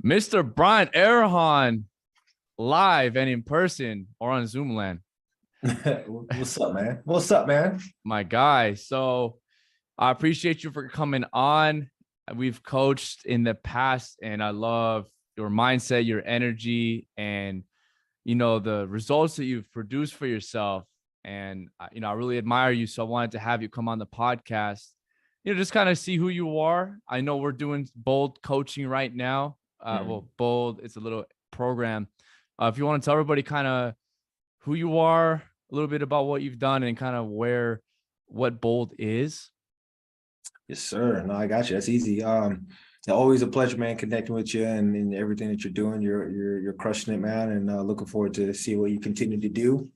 Mr. Brian Erhahon, live and in person or on Zoom land. What's up, man? What's up, man? My guy. So I appreciate you for coming on. We've coached in the past, and I love your mindset, your energy, and the results that you've produced for yourself. And I really admire you. So I wanted to have you come on the podcast, just kind of see who you are. I know we're doing bold coaching right now. Well, bold, it's a little program. If you want to tell everybody kind of who you are, a little bit about what you've done, and kind of what bold is. Yes, sir. No, I got you. That's easy. Always a pleasure, man, connecting with you and everything that you're doing. You're crushing it, man, and looking forward to see what you continue to do.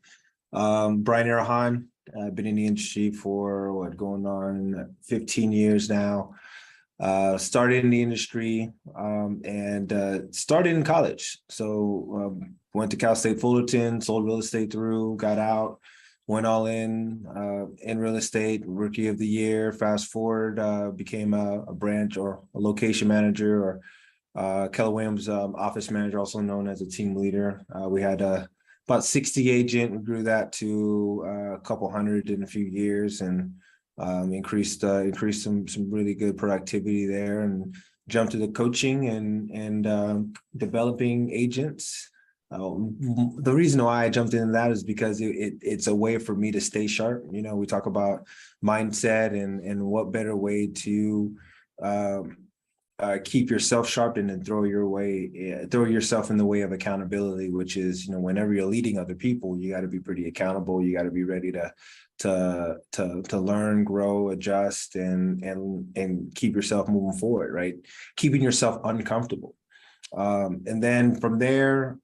Brian Erhahon, I've been in the industry for going on 15 years now. Started in the industry and started in college. So went to Cal State Fullerton, sold real estate through, got out, went all in real estate, rookie of the year. Fast forward, became a branch or a location manager or Keller Williams office manager, also known as a team leader. We had about 60 agent. We grew that to a couple hundred in a few years and increased some really good productivity there, and jumped to the coaching and developing agents. The reason why I jumped into that is because it's a way for me to stay sharp. We talk about mindset and what better way to keep yourself sharp and then throw yourself in the way of accountability, which is, whenever you're leading other people, you got to be pretty accountable. You got to be ready to learn, grow, adjust, and keep yourself moving forward, right? Keeping yourself uncomfortable. And then from there,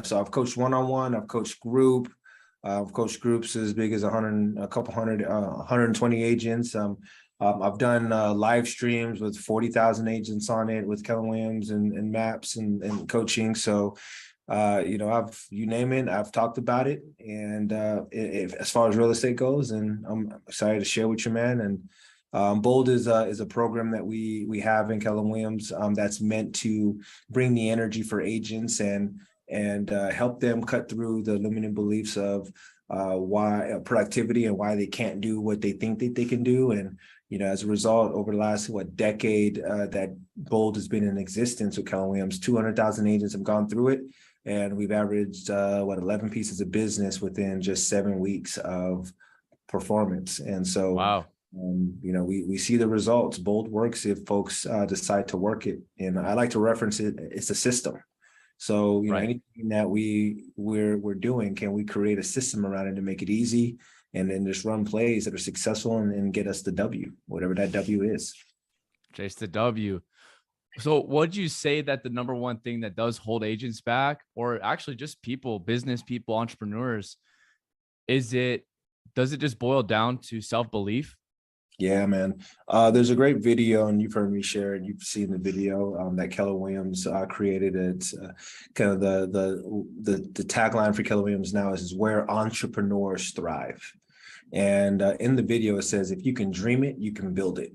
so I've coached one-on-one, I've coached group, I've coached groups as big as 120 agents. I've done live streams with 40,000 agents on it with Keller Williams and maps and coaching. So, you name it, I've talked about it. And as far as real estate goes, and I'm excited to share with you, man. And Bold is a program that we have in Keller Williams that's meant to bring the energy for agents and help them cut through the limiting beliefs of why productivity and why they can't do what they think that they can do. And as a result, over the last decade that Bold has been in existence with Keller Williams, 200,000 agents have gone through it, and we've averaged 11 pieces of business within just 7 weeks of performance. And so, wow. We see the results. Bold works if folks decide to work it, and I like to reference it. It's a system. So Right. Anything that we're doing, can we create a system around it to make it easy, and then just run plays that are successful and get us the W, whatever that W is. Chase the W. So would you say that the number one thing that does hold agents back, or actually just people, business people, entrepreneurs, does it just boil down to self-belief? Yeah, man. There's a great video, and you've heard me share it. You've seen the video that Keller Williams created. It's kind of the tagline for Keller Williams now is where entrepreneurs thrive. And in the video, it says, if you can dream it, you can build it.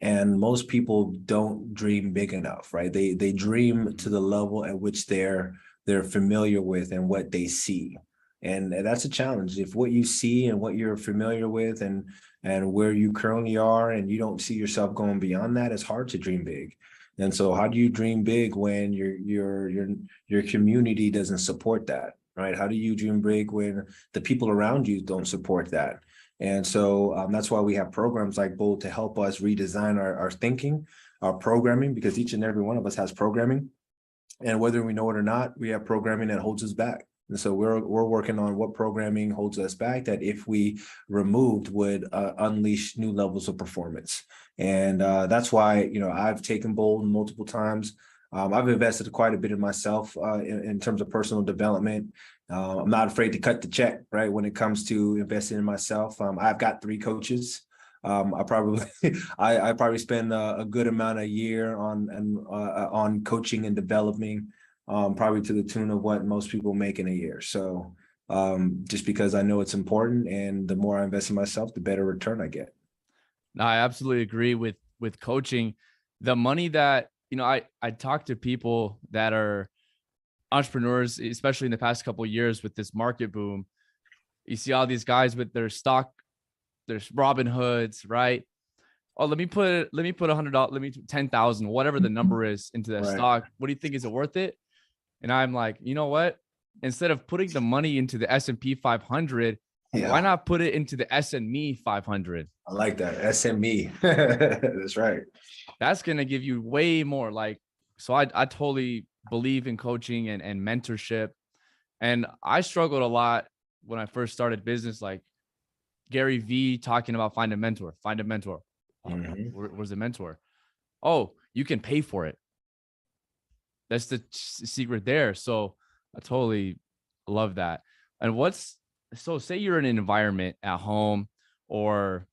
And most people don't dream big enough, right? They dream to the level at which they're familiar with and what they see. And that's a challenge. If what you see and what you're familiar with and where you currently are, and you don't see yourself going beyond that, it's hard to dream big. And so how do you dream big when your community doesn't support that, right? How do you dream big when the people around you don't support that? And so that's why we have programs like Bold to help us redesign our thinking, our programming, because each and every one of us has programming. And whether we know it or not, we have programming that holds us back. And so we're working on what programming holds us back that if we removed would unleash new levels of performance. And that's why, I've taken Bold multiple times. I've invested quite a bit in myself in terms of personal development. I'm not afraid to cut the check, right? When it comes to investing in myself, I've got 3 coaches. I probably spend a good amount a year on coaching and developing, probably to the tune of what most people make in a year. So just because I know it's important, and the more I invest in myself, the better return I get. No, I absolutely agree with coaching. The money that I talk to people that are entrepreneurs, especially in the past couple of years with this market boom. You see all these guys with their stock, there's Robin Hoods, right? Oh, let me put $100, let me 10,000, whatever the number is, into that Right. stock. What do you think? Is it worth it? And I'm like, you know what? Instead of putting the money into the S&P 500, why Yeah. not put it into the SME 500? I like that. SME. That's right. That's gonna give you way more. Like, so I totally believe in coaching and mentorship. And I struggled a lot when I first started business, like Gary V talking about find a mentor, find a mentor. Mhm. Where's the mentor? Oh, you can pay for it. That's the secret there. So I totally love that. And so say you're in an environment at home, or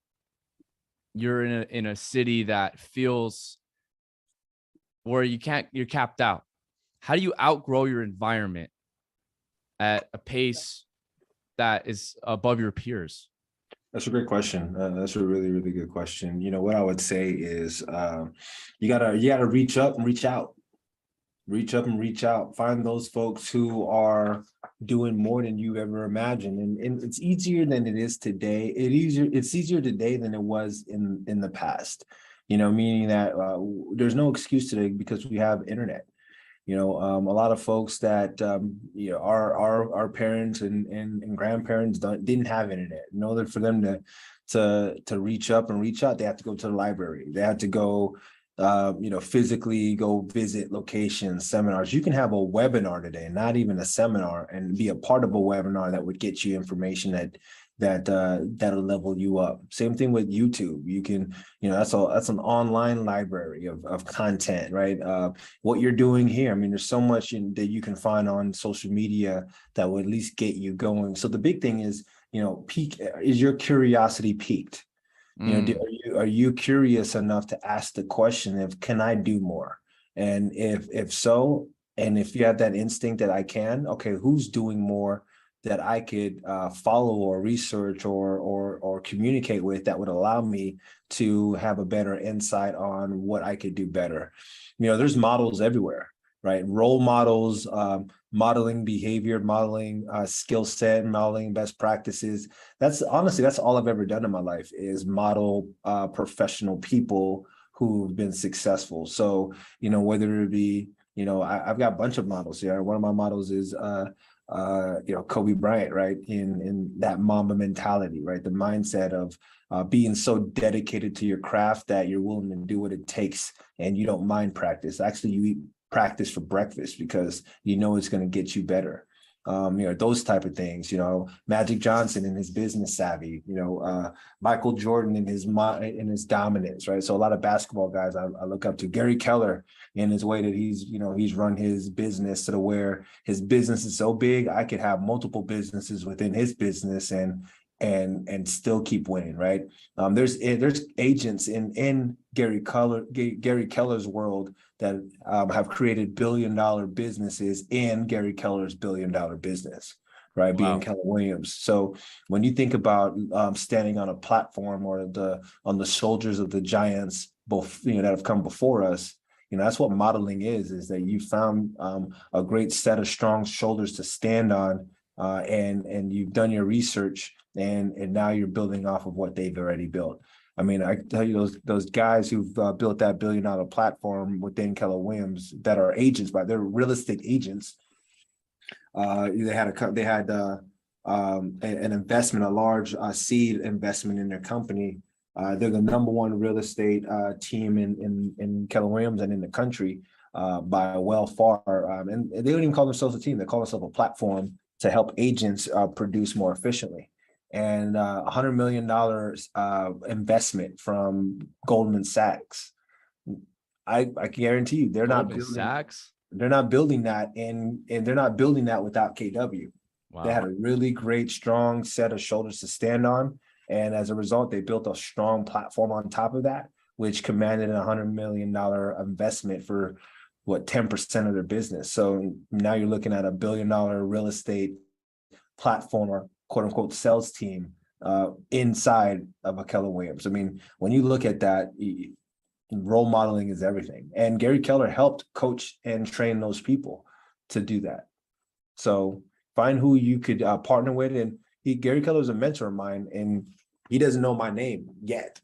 you're in a city that feels where you're capped out. How do you outgrow your environment at a pace that is above your peers? That's a great question. That's a really, really good question. What I would say is you gotta reach up and reach out. Reach up and reach out. Find those folks who are doing more than you ever imagined. And it's easier than it is today. It's easier today than it was in the past. Meaning that there's no excuse today because we have internet. A lot of folks that our parents and grandparents didn't have internet. In order for them to reach up and reach out, they have to go to the library. They have to go physically go visit locations, seminars. You can have a webinar today, not even a seminar, and be a part of a webinar that would get you information that'll level you up. Same thing with YouTube. You can, that's an online library of content, right? What you're doing here. I mean, there's so much that you can find on social media that will at least get you going. So the big thing is, is your curiosity peaked? Are you curious enough to ask the question of, can I do more? And if so, and if you have that instinct that I can, okay, who's doing more that I could follow or research or communicate with that would allow me to have a better insight on what I could do better. There's models everywhere, right? Role models, modeling behavior, modeling skill set, modeling best practices. That's all I've ever done in my life is model professional people who've been successful. So, whether it be, I've got a bunch of models here. One of my models is Kobe Bryant, right? In that Mamba mentality, right? The mindset of being so dedicated to your craft that you're willing to do what it takes and you don't mind practice. Actually, you eat practice for breakfast because it's going to get you better. Those type of things, Magic Johnson and his business savvy, Michael Jordan and his dominance, right? So a lot of basketball guys I look up to. Gary Keller in his way that he's run his business to the where his business is so big, I could have multiple businesses within his business and still keep winning, right? There's agents in Gary Keller's world that have created billion-dollar businesses in Gary Keller's billion-dollar business, right? Being Wow. Keller Williams. So when you think about standing on a platform or on the shoulders of the giants, both that have come before us, that's what modeling is that you found a great set of strong shoulders to stand on, and you've done your research, and now you're building off of what they've already built. I mean, I tell you, those guys who've built that billion-dollar platform within Keller Williams that are agents, but they're real estate agents. They had an investment, a large seed investment in their company. They're the number one real estate team in Keller Williams and in the country by well far. And they don't even call themselves a team; they call themselves a platform to help agents produce more efficiently. And $100 million investment from Goldman Sachs. I guarantee you, Goldman Sachs. they're not building that, and they're not building that without KW. They had Wow. a really great, strong set of shoulders to stand on, and as a result, they built a strong platform on top of that, which commanded a $100 million investment for 10% of their business. So now you're looking at $1 billion real estate platform or quote unquote sales team inside of a Keller Williams. I mean, when you look at that, Role modeling is everything. And Gary Keller helped coach and train those people to do that. So find who you could partner with. And Gary Keller is a mentor of mine, and he doesn't know my name yet,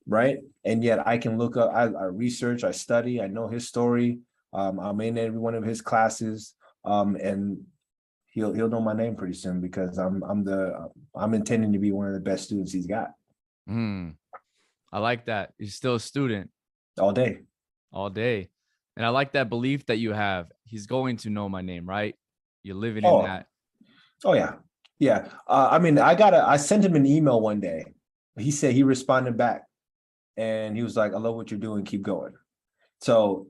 right? And yet I can look up, I research, I study, I know his story. I'm in every one of his classes, and he'll know my name pretty soon because I'm intending to be one of the best students he's got. I like that. You're still a student All day. all day. And I like that belief that you have. He's going to know my name, right? You're living in Oh, that. oh yeah. Yeah. I mean, I sent him an email one day. He said he responded back and he was like, I love what you're doing. Keep going. So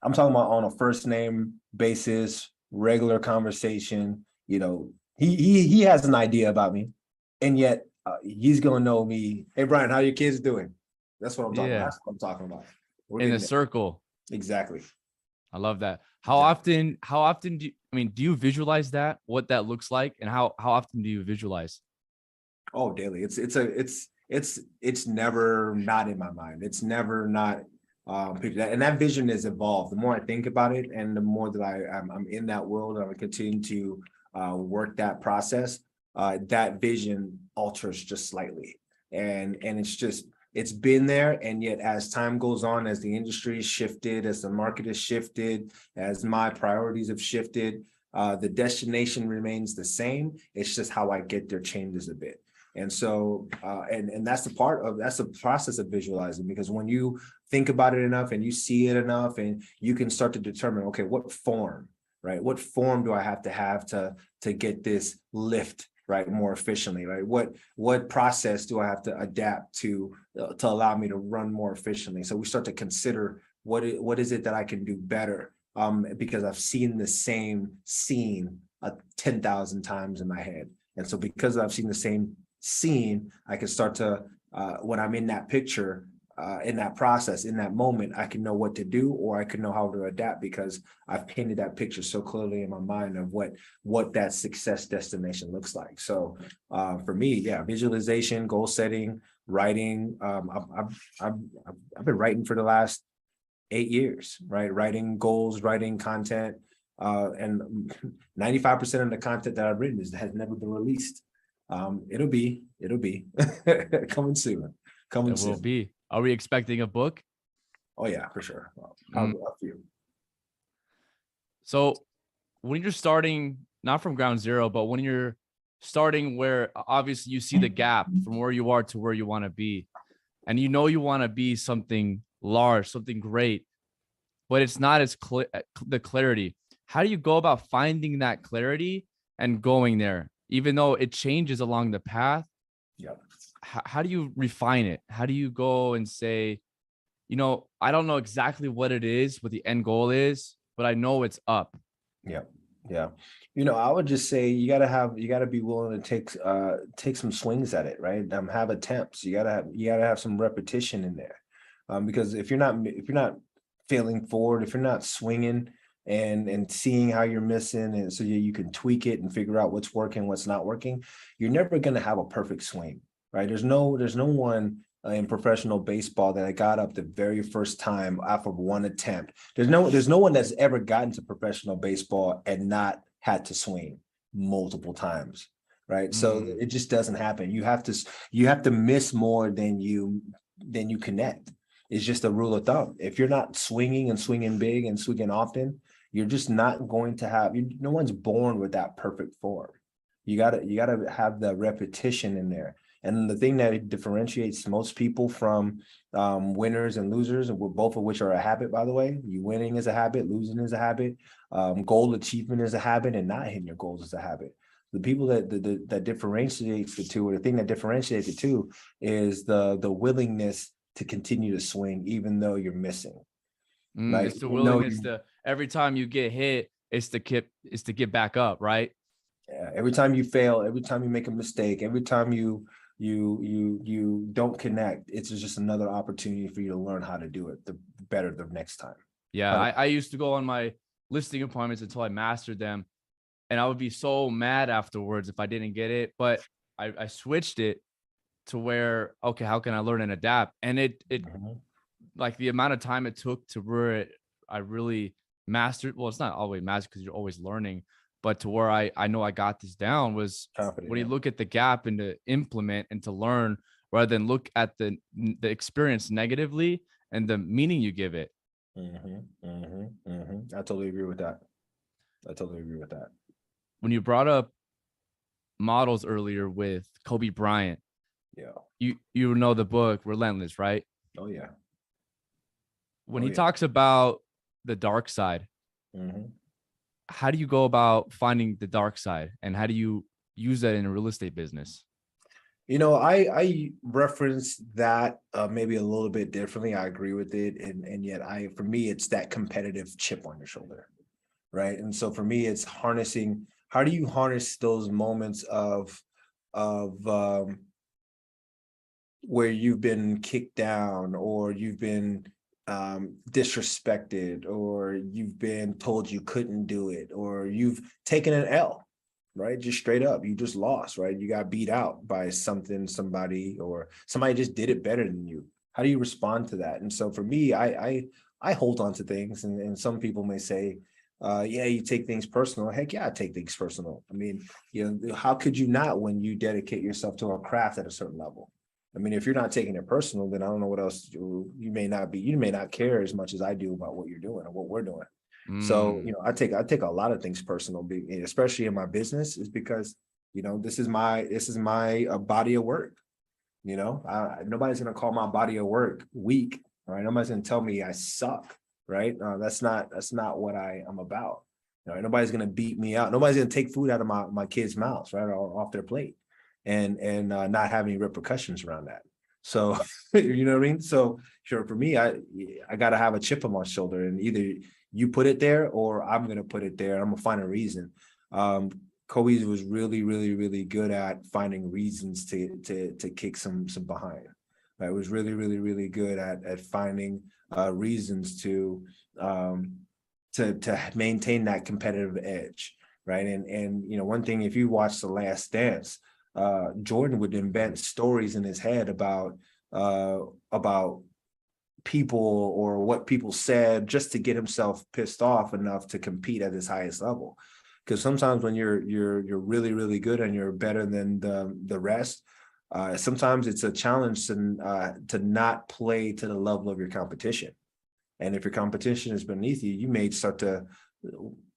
I'm talking about on a first name basis, regular conversation. You know, he has an idea about me, and yet he's gonna know me. Hey, Brian, how your kids doing? That's what I'm talking about. Yeah. That's what I'm talking about. We're In a getting there. circle. Exactly. I love that. How often do you visualize that, what that looks like, and how often do you visualize? Oh, daily. It's never not in my mind. It's never not picture that. And that vision is evolved. The more I think about it, and the more that I'm in that world, and I continue to work that process. That vision alters just slightly, and it's been there. And yet, as time goes on, as the industry has shifted, as the market has shifted, as my priorities have shifted, the destination remains the same. It's just how I get there changes a bit. And so, and that's the process of visualizing, because when you think about it enough and you see it enough, and you can start to determine, okay, what form, right? What form do I have to get this lift, right, more efficiently, right? What process do I have to adapt to allow me to run more efficiently? So we start to consider what is it that I can do better, because I've seen the same scene 10,000 times in my head. And so because I've seen the same scene, I can start to, when I'm in that picture, in that process, in that moment, I can know what to do, or I can know how to adapt, because I've painted that picture so clearly in my mind of what that success destination looks like. So for me, yeah, visualization, goal setting, writing. I've been writing for the last 8 years, right? Writing goals, writing content, and 95% of the content that I've written has never been released. It'll be coming soon. Coming It will soon. be. Are we expecting a book? Oh yeah, for sure. Mm. A few. So when you're starting, not from ground zero, but when you're starting where obviously you see the gap from where you are to where you want to be, and you know you want to be something large, something great, but it's not as clear, the clarity. How do you go about finding that clarity and going there, even though it changes along the path? Yeah. How do you refine it? How do you go and say, I don't know exactly what it is, what the end goal is, but I know it's up. Yeah. Yeah. I would just say you gotta be willing to take some swings at it, right? Have attempts. You gotta have some repetition in there. Because if you're not failing forward, if you're not swinging and seeing how you're missing, and so you can tweak it and figure out what's working, what's not working, you're never gonna have a perfect swing, right? There's no one in professional baseball that I got up the very first time after one attempt. There's no one that's ever gotten to professional baseball and not had to swing multiple times, right? So it just doesn't happen. You have to miss more than you connect. It's just a rule of thumb. If you're not swinging and swinging big and swinging often, you're just not going to have. No one's born with that perfect form. You gotta have the repetition in there. And the thing that differentiates most people from winners and losers, and both of which are a habit, by the way. You winning is a habit, losing is a habit, goal achievement is a habit, and not hitting your goals is a habit. The people that differentiates the two, or the thing that differentiates the two, is the willingness to continue to swing even though you're missing. Right? It's the willingness to, every time you get hit, it's to get back up, right? Yeah, every time you fail, every time you make a mistake, every time you don't connect, it's just another opportunity for you to learn how to do it better the next time. Yeah, I used to go on my listing appointments until I mastered them, and I would be so mad afterwards if I didn't get it. But I switched it to where, okay, how can I learn and adapt? And like the amount of time it took to where I really mastered. Well, it's not always mastered because you're always learning, but to where I know I got this down was Confident when you in. look at the gap and to implement and to learn rather than look at the experience negatively and the meaning you give it. I totally agree with that. I totally agree with that. When you brought up models earlier with Kobe Bryant, Yeah. you know the book Relentless, right? Oh yeah. When Oh he yeah. talks about the dark side, how do you go about finding the dark side, and how do you use that in a real estate business? You know, I reference that maybe a little bit differently. I agree with it, and yet for me it's that competitive chip on your shoulder, right? And so for me it's harnessing. How do you harness those moments of where you've been kicked down, or you've been disrespected, or you've been told you couldn't do it, or you've taken an L, right? Just straight up, you just lost, right? You got beat out by somebody, or somebody just did it better than you. How do you respond to that? And so for me, I hold on to things, and some people may say, yeah, you take things personal. Heck yeah, I take things personal. I mean, how could you not when you dedicate yourself to a craft at a certain level? I mean, if you're not taking it personal, then I don't know what else you may not be. You may not care as much as I do about what you're doing or what we're doing. So, I take a lot of things personal, especially in my business, is because, this is my body of work. Nobody's going to call my body of work weak. All right. Nobody's going to tell me I suck. Right. That's not what I'm about. Nobody's going to beat me out. Nobody's going to take food out of my kids' mouths, right, or off their plate, and not have any repercussions around that. So, you know what I mean? So sure, for me, I got to have a chip on my shoulder, and either you put it there or I'm going to put it there. I'm going to find a reason. Kobe was really, really, really good at finding reasons to kick some behind. Right? It was really, really, really good at finding reasons to maintain that competitive edge, right? And one thing, if you watch The Last Dance, Jordan would invent stories in his head about people or what people said, just to get himself pissed off enough to compete at his highest level. Because sometimes when you're really, really good and you're better than the rest, sometimes it's a challenge to not play to the level of your competition. And if your competition is beneath you, you may start to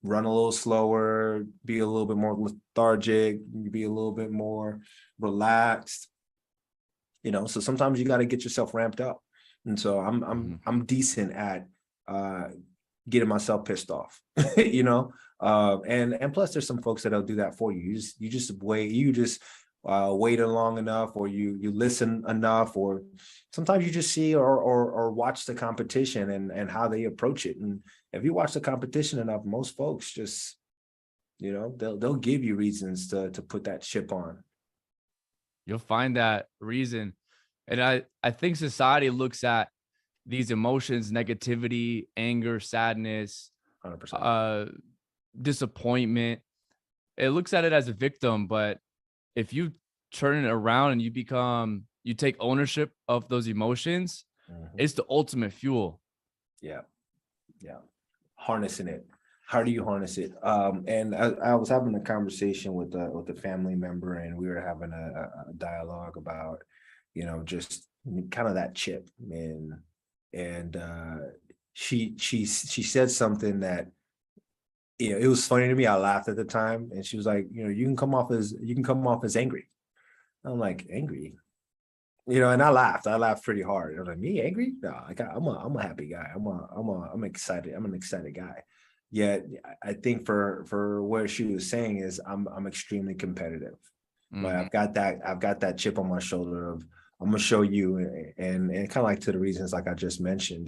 run a little slower, be a little bit more lethargic, be a little bit more relaxed. So sometimes you got to get yourself ramped up. And so I'm decent at getting myself pissed off, and plus there's some folks that'll do that for you. You just wait long enough, or you listen enough, or sometimes you just see or watch the competition and how they approach it. And if you watch the competition enough, most folks just, they'll give you reasons to put that chip on. You'll find that reason. And I think society looks at these emotions, negativity, anger, sadness, 100%. Disappointment. It looks at it as a victim, but if you turn it around and you take ownership of those emotions, it's the ultimate fuel. Yeah. Harnessing it. How do you harness it? And I was having a conversation with a family member, and we were having a dialogue about, just kind of that chip, and she said something that, it was funny to me. I laughed at the time, and she was like, you can come off as angry. I'm like, angry, and I laughed pretty hard. I was like, me angry? No, I'm a happy guy. I'm excited. I'm an excited guy. Yet I think for what she was saying is I'm extremely competitive. Like I've got that chip on my shoulder of, I'm gonna show you, and kind of like to the reasons like I just mentioned,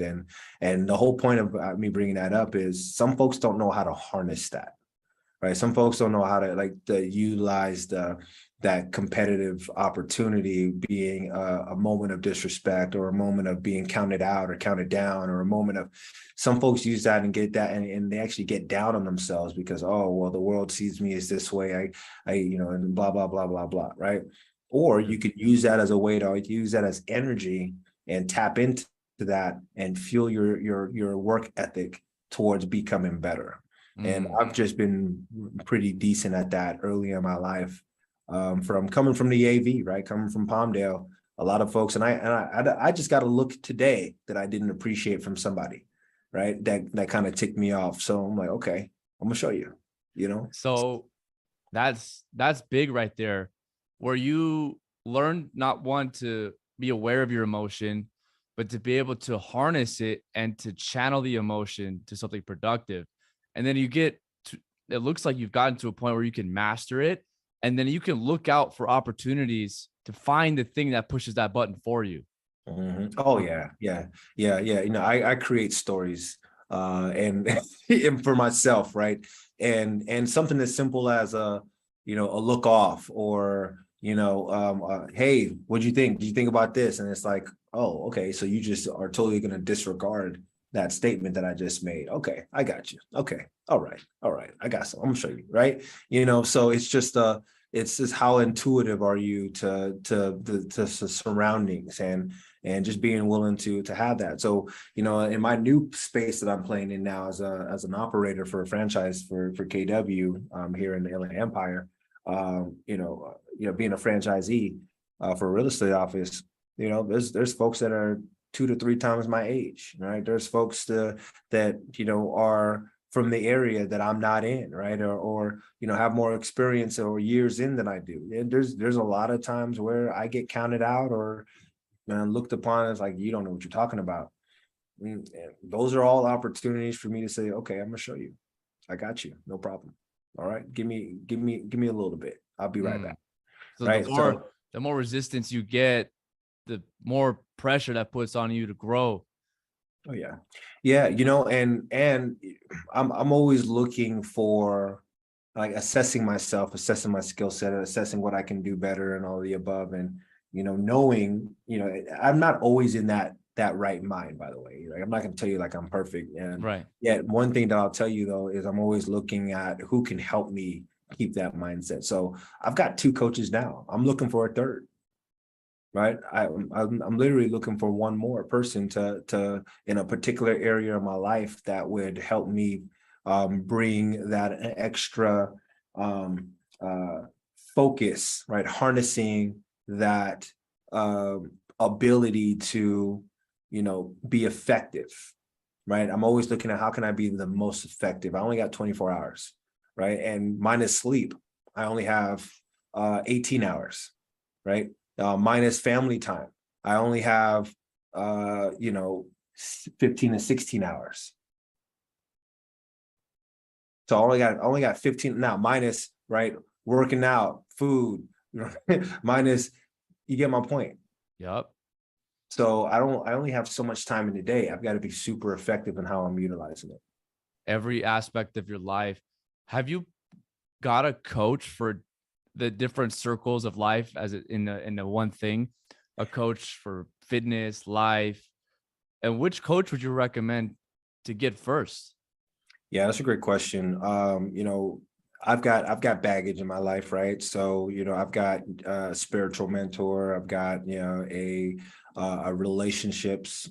and the whole point of me bringing that up is some folks don't know how to harness that, right? Some folks don't know how to utilize that competitive opportunity being a moment of disrespect, or a moment of being counted out or counted down, or a moment of, some folks use that and get that, and they actually get down on themselves because, oh, well, the world sees me as this way. I and blah, blah, blah, blah, blah. Right. Or you could use that as a way to use that as energy and tap into to that and fuel your work ethic towards becoming better. And I've just been pretty decent at that early in my life. From coming from the AV, right? Coming from Palmdale, a lot of folks, and I just got a look today that I didn't appreciate from somebody, right? That kind of ticked me off. So I'm like, okay, I'm gonna show you, you know? So that's big right there, where you learn not one to be aware of your emotion, but to be able to harness it and to channel the emotion to something productive. And then you get to, it looks like you've gotten to a point where you can master it. And then you can look out for opportunities to find the thing that pushes that button for you. Oh yeah. You know, I create stories and, and for myself, right? And something as simple as a, you know, a look off, or, you know, hey, what'd you think? Did you think about this? And it's like, oh, okay, so you just are totally going to disregard that statement that I just made. Okay, I got you. Okay, all right, I got some. I'm gonna show you, right? You know, so it's just it's just how intuitive are you to the surroundings, and just being willing to have that. So, you know, in my new space that I'm playing in now as an operator for a franchise for KW here in the Inland Empire, being a franchisee for a real estate office, you know, there's folks that are 2 to 3 times my age, right? There's folks that, you know, are from the area that I'm not in, right? Or, you know, have more experience or years in than I do. And there's a lot of times where I get counted out or looked upon as like, you don't know what you're talking about. And those are all opportunities for me to say, okay, I'm gonna show you. I got you, no problem. All right, give me a little bit. I'll be right back. So Right. the more resistance you get, the more pressure that puts on you to grow. Oh yeah. Yeah, you know, and I'm always looking for, like, assessing myself, assessing my skill set, assessing what I can do better and all the above. And, you know, knowing, you know, I'm not always in that right mind, by the way. Like, I'm not gonna tell you like I'm perfect. And Right. yet one thing that I'll tell you though is I'm always looking at who can help me keep that mindset. So I've got 2 coaches now. I'm looking for a third. Right. I'm literally looking for one more person to in a particular area of my life that would help me bring that extra focus, right? Harnessing that ability to, you know, be effective, right? I'm always looking at how can I be the most effective. I only got 24 hours, right? And minus sleep, I only have 18 hours, right? Minus family time, I only have 15 to 16 hours. So I only got 15 now, minus, right, working out, food, minus, you get my point. Yep. So I only have so much time in the day. I've got to be super effective in how I'm utilizing it. Every aspect of your life. Have you got a coach for the different circles of life as in the one thing, a coach for fitness, life, and which coach would you recommend to get first? Yeah, that's a great question. You know, I've got baggage in my life, right? So, you know, I've got a spiritual mentor, I've got, you know, a relationships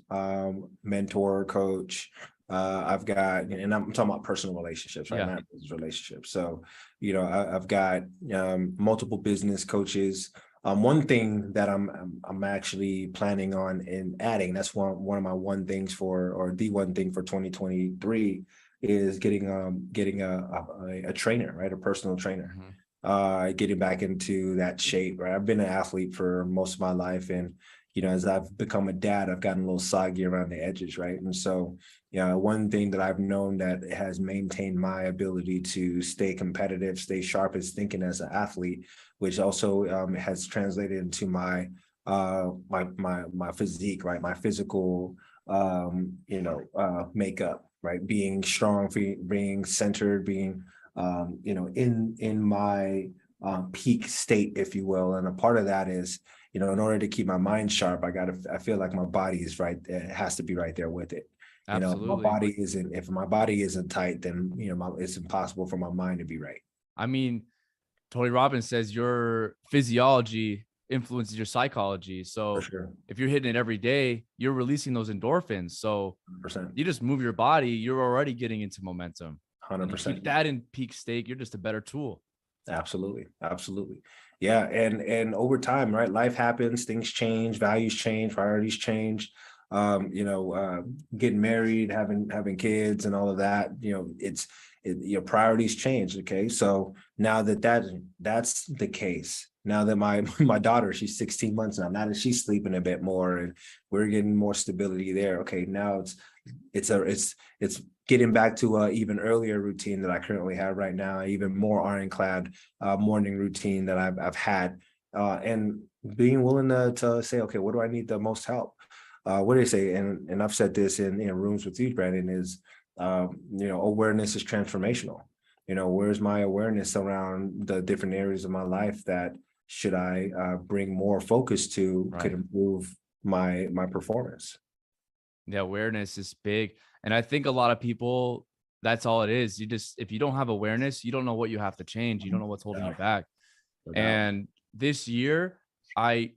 mentor, coach. I've got, and I'm talking about personal relationships, right? Yeah. Not business relationships. So, you know, I've got multiple business coaches. One thing that I'm actually planning on in adding, that's one of my one things or the one thing for 2023 is getting a trainer, right? A personal trainer. Getting back into that shape, right? I've been an athlete for most of my life, and, you know, as I've become a dad, I've gotten a little soggy around the edges, right? And so, yeah, one thing that I've known that has maintained my ability to stay competitive, stay sharp, is thinking as an athlete, which also has translated into my my physique, right? My physical makeup, right? Being strong, being centered, being in my peak state, if you will. And a part of that is, you know, in order to keep my mind sharp, I feel like my body is right. It has to be right there with it. Absolutely. You know, if my body isn't tight, then, you know, it's impossible for my mind to be right. I mean, Tony Robbins says your physiology influences your psychology. For So sure. if you're hitting it every day, you're releasing those endorphins. So 100%. you just move your body, you're already getting into momentum. And you 100%. keep that in peak state, you're just a better tool. Absolutely. Absolutely. Yeah. And over time, right? Life happens, things change, values change, priorities change. Getting married, having kids and all of that, your priorities change. Okay. So now that's the case. Now that my my daughter, she's 16 months now that she's sleeping a bit more and we're getting more stability there. Okay. Now it's getting back to a even earlier routine that I currently have right now, even more ironclad morning routine that I've had, and being willing to say, okay, what do I need the most help? What do they say? And I've said this in rooms with you, Brandon, is awareness is transformational. Where's my awareness around the different areas of my life that should I bring more focus to could Right. improve my performance? The awareness is big. And I think a lot of people, that's all it is. If you don't have awareness, you don't know what you have to change. You don't know what's holding you Yeah, back. no doubt. And this year, I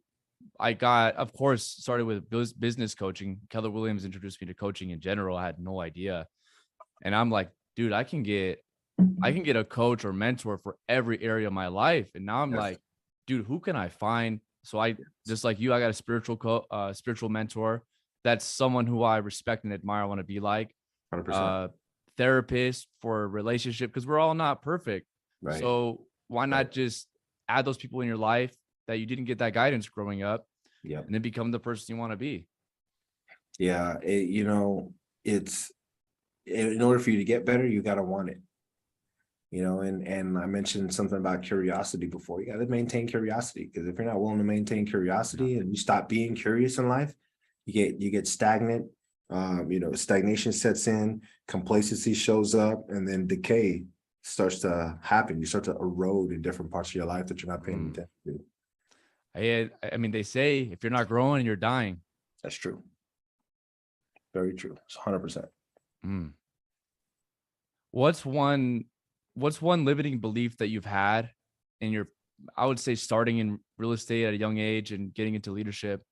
I got, of course, started with business coaching. Keller Williams introduced me to coaching in general. I had no idea. And I'm like, dude, I can get a coach or mentor for every area of my life. And now I'm Yes. like, dude, who can I find? So I, just like you, I got a spiritual mentor. That's someone who I respect and admire. I want to be like. 100%. Uh, Therapist for a relationship, because we're all not perfect. Right. So why Right. not just add those people in your life that you didn't get that guidance growing up, Yep. and then become the person you want to be? Yeah. It's in order for you to get better, you got to want it. And I mentioned something about curiosity before. You got to maintain curiosity, because if you're not willing to maintain Yeah. curiosity and you stop being curious in life, you get stagnant. Stagnation sets in, complacency shows up, and then decay starts to happen. You start to erode in different parts of your life that you're not paying Mm. attention to. I mean, they say if you're not growing, you're dying. That's true. Very true. It's 100%. Mm. What's one what's one limiting belief that you've had in your, I would say, starting in real estate at a young age and getting into leadership?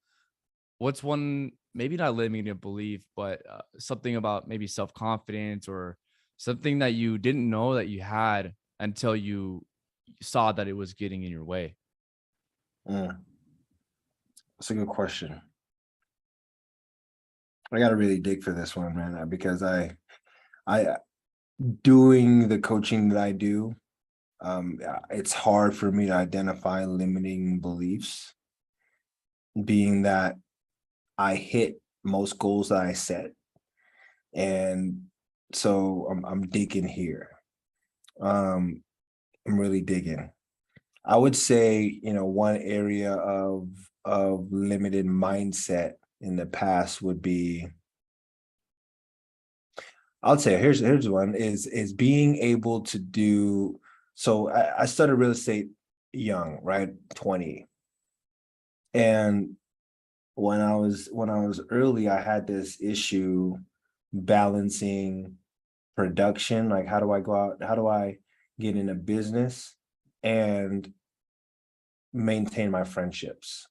What's one, maybe not limiting a belief, but something about maybe self-confidence or something that you didn't know that you had until you saw that it was getting in your way? Mm, that's a good question. I got to really dig for this one, man, because I doing the coaching that I do, it's hard for me to identify limiting beliefs, being that I hit most goals that I set, and so I'm digging here. Um, I'm really digging. I would say, one area of limited mindset in the past would be, I'll say here's one is being able to do. So I started real estate young, right? 20. And when I was early, I had this issue balancing production. Like, how do I go out? How do I get in a business and maintain my friendships?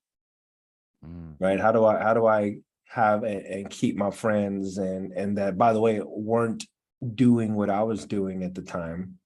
Mm. Right? How do I have and keep my friends, and that, by the way, weren't doing what I was doing at the time.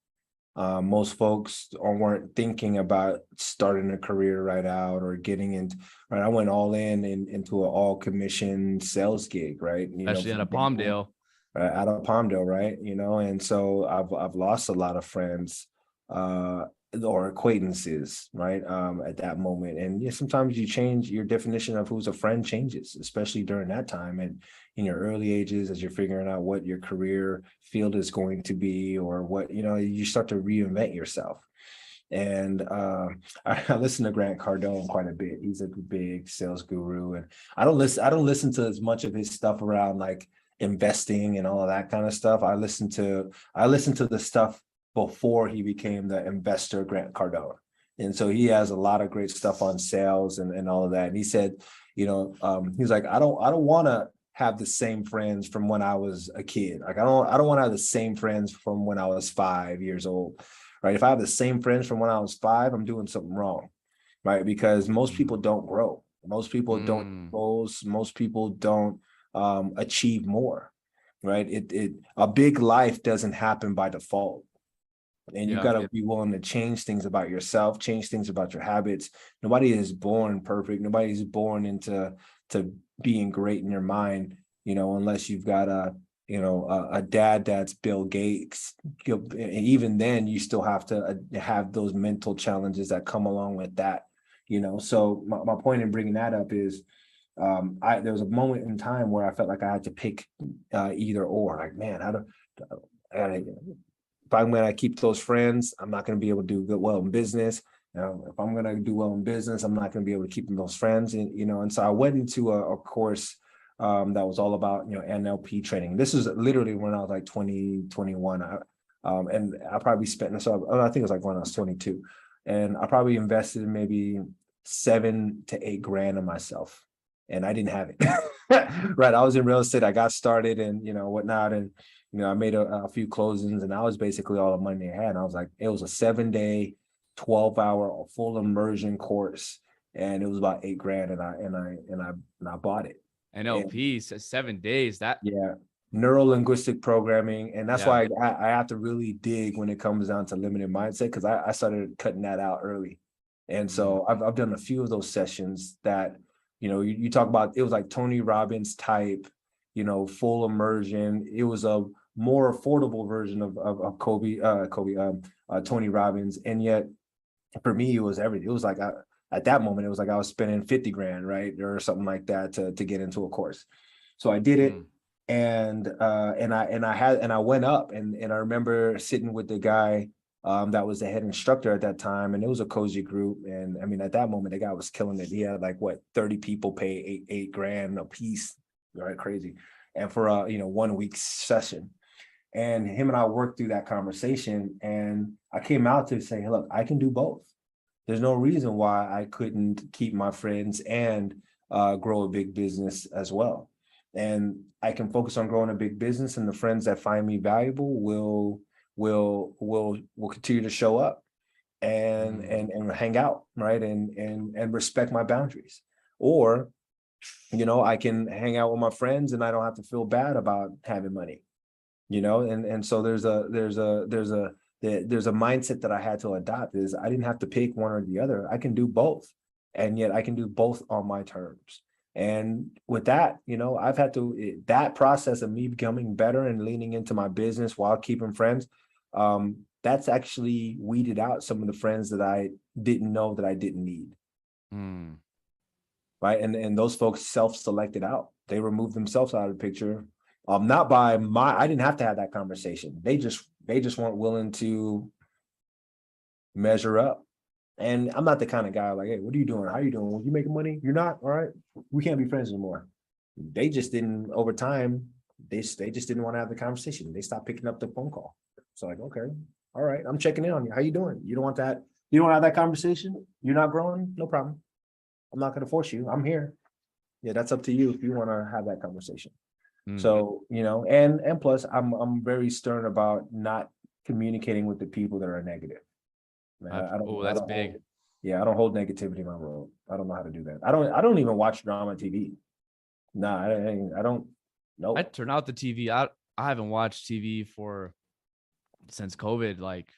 Most folks weren't thinking about starting a career right out or getting into, right. I went all into an all commission sales gig, right? Especially out From of day one, Palmdale. out of Palmdale, right? And so I've lost a lot of friends, uh, or acquaintances, right? At that moment, and yeah, sometimes you change your definition of who's a friend changes, especially during that time and in your early ages as you're figuring out what your career field is going to be, or what you start to reinvent yourself. And I listen to Grant Cardone quite a bit. He's a big sales guru, and I don't listen to as much of his stuff around like investing and all of that kind of stuff. I listen to the stuff before he became the investor Grant Cardone. And so he has a lot of great stuff on sales and all of that. And he said, he's like, I don't want to have the same friends from when I was a kid. Like, I don't want to have the same friends from when I was 5 years old. Right. If I have the same friends from when I was 5, I'm doing something wrong. right? Because most Mm. people don't grow. Most people don't goals. Most people don't achieve more, right? A big life doesn't happen by default. And you Yeah. got to be willing to change things about yourself, change things about your habits. Nobody is born perfect. Nobody's born into being great in your mind, unless you've got a dad that's Bill Gates. Even then, you still have to have those mental challenges that come along with that. So my point in bringing that up is, there was a moment in time where I felt like I had to pick either or. Like, man, if I'm going to keep those friends, I'm not going to be able to do well in business. If I'm going to do well in business, I'm not going to be able to keep those friends. And so I went into a course that was all about, NLP training. This was literally when I was like 21. And I probably spent, so I think it was like when I was 22. And I probably invested in maybe 7 to 8 grand in myself. And I didn't have it. Right. I was in real estate. I got started and, whatnot. And I made a few closings, and that was basically all the money I had. And I was like, it was a 7-day, 12-hour full immersion course, and it was about 8 grand, and I bought it. NLP says 7 days. That Yeah, neuro linguistic programming, and that's yeah. why I have to really dig when it comes down to limited mindset, because I started cutting that out early, and so I've done a few of those sessions that you talk about. It was like Tony Robbins type, full immersion. It was a more affordable version of Tony Robbins, and yet for me it was everything. It was like at that moment it was like I was spending 50 grand, right, or something like that to get into a course. So I did it, and I went up, and I remember sitting with the guy that was the head instructor at that time, and it was a cozy group. And I mean, at that moment, the guy was killing it. He had like 30 people pay eight grand a piece, right? Crazy. And for a 1 week session, and him and I worked through that conversation, and I came out to say, hey, look, I can do both. There's no reason why I couldn't keep my friends and grow a big business as well. And I can focus on growing a big business, and the friends that find me valuable will continue to show up and hang out, right? And respect my boundaries. Or, I can hang out with my friends and I don't have to feel bad about having money, and so there's a mindset that I had to adopt. Is I didn't have to pick one or the other. I can do both, and yet I can do both on my terms. And with that, I've had to, that process of me becoming better and leaning into my business while keeping friends. That's actually weeded out some of the friends that I didn't know that I didn't need. Right. And those folks self-selected out. They removed themselves out of the picture. Not by I didn't have to have that conversation. They just weren't willing to measure up. And I'm not the kind of guy like, hey, what are you doing? How are you doing? Well, you making money? You're not? All right. We can't be friends anymore. They just didn't, over time, they just didn't want to have the conversation. They stopped picking up the phone call. So like, okay, all right, I'm checking in on you. How you doing? You don't want that? You don't want to have that conversation? You're not growing? No problem. I'm not going to force you. I'm here. Yeah, that's up to you if you want to have that conversation. So, and plus I'm very stern about not communicating with the people that are negative. That's big. I don't hold negativity in my world. I don't know how to do that. I don't even watch drama TV. Nah, I don't know. I turn out the TV. I haven't watched TV since COVID. Like,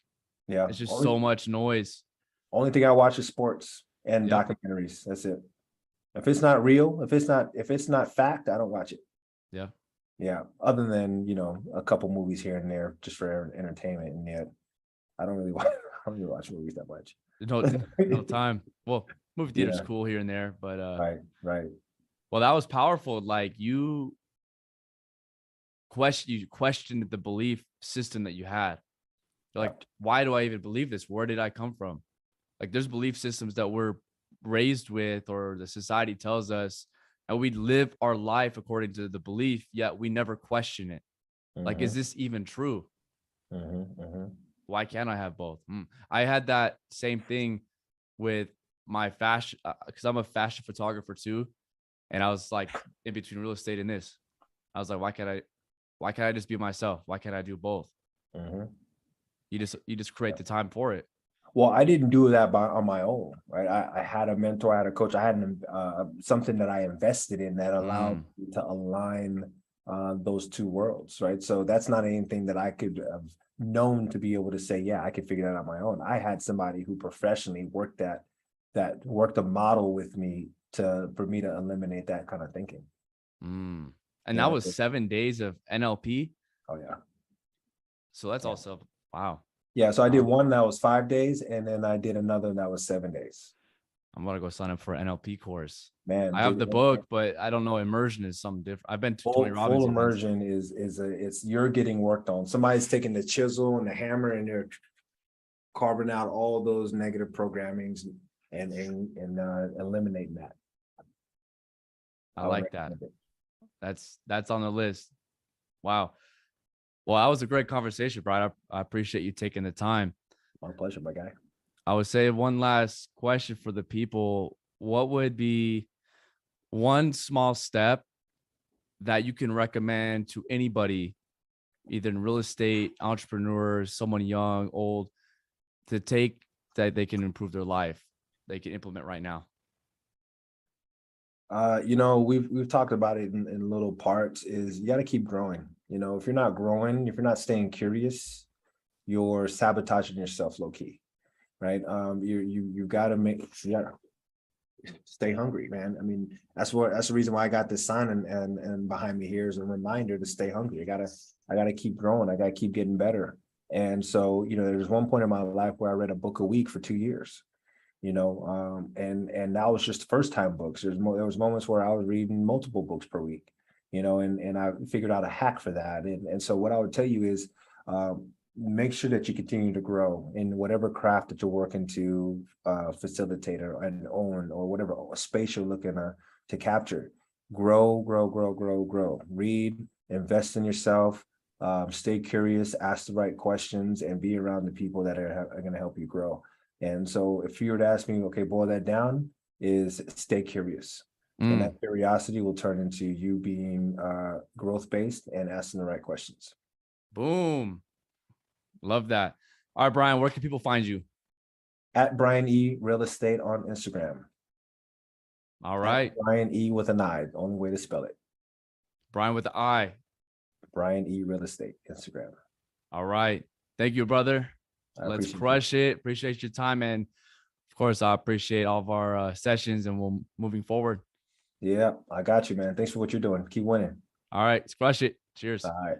it's just so much noise. Only thing I watch is sports and documentaries. That's it. If it's not real, if it's not fact, I don't watch it. Yeah. Yeah. Other than, a couple movies here and there just for entertainment. And yet I don't really watch movies that much. No time. Well, movie theater's cool here and there, but right. Well, that was powerful. Like you questioned the belief system that you had. Like, why do I even believe this? Where did I come from? Like, there's belief systems that we're raised with, or the society tells us, and we live our life according to the belief, yet we never question it. Like, is this even true? Why can't I have both? I had that same thing with my fashion, because I'm a fashion photographer too. And I was like in between real estate and this. I was like, why can't I just be myself? Why can't I do both? You just create the time for it. Well, I didn't do that on my own, right? I had a mentor, I had a coach, I had something that I invested in that allowed Mm, me to align those two worlds, right? So that's not anything that I could have known to be able to say, yeah, I could figure that out on my own. I had somebody who professionally worked that worked a model with me for me to eliminate that kind of thinking. mm. And that Yeah. was 7 days of NLP. Oh yeah. So that's Yeah. also, wow. Yeah. So I did Wow. one that was 5 days, and then I did another that was 7 days. I'm gonna go sign up for an NLP course. Man, I have the book, but I don't know. Immersion is something different. I've been to Tony full Robbins events. immersion it's you're getting worked on. Somebody's taking the chisel and the hammer and they're carving out all those negative programmings and eliminating that. I I would like that. recommend it. That's on the list. Wow. Well, that was a great conversation, Brian. I appreciate you taking the time. My pleasure, my guy. I would say one last question for the people. What would be one small step that you can recommend to anybody, either in real estate, entrepreneurs, someone young, old, to take that they can improve their life, they can implement right now? We've talked about it in little parts. Is you got to keep growing. If you're not growing, if you're not staying curious, you're sabotaging yourself low key, right? You got to stay hungry, man. I mean, that's the reason why I got this sign and behind me here is a reminder to stay hungry. I gotta keep growing. I gotta keep getting better. And so, there's one point in my life where I read a book a week for 2 years. And that was just first time books. There was moments where I was reading multiple books per week, and I figured out a hack for that. And so what I would tell you is make sure that you continue to grow in whatever craft that you're working to facilitate and own, or whatever space you're looking to capture. Grow, grow, grow, grow, grow. Read, invest in yourself, stay curious, ask the right questions, and be around the people that are going to help you grow. And so if you were to ask me, okay, boil that down, is stay curious. And Mm, that curiosity will turn into you being growth-based and asking the right questions. boom. Love that. All right, Brian, where can people find you? At Brian E. Real Estate on Instagram. All At right. Brian E. with an I, the only way to spell it. Brian with the I. Brian E. Real Estate, Instagram. All right. Thank you, brother. I Let's appreciate crush it. Appreciate your time. And of course, I appreciate all of our sessions and we'll moving forward. you. Yeah, I got you, man. Thanks for what you're doing. Keep winning. All right. Let's crush it. Cheers. All right.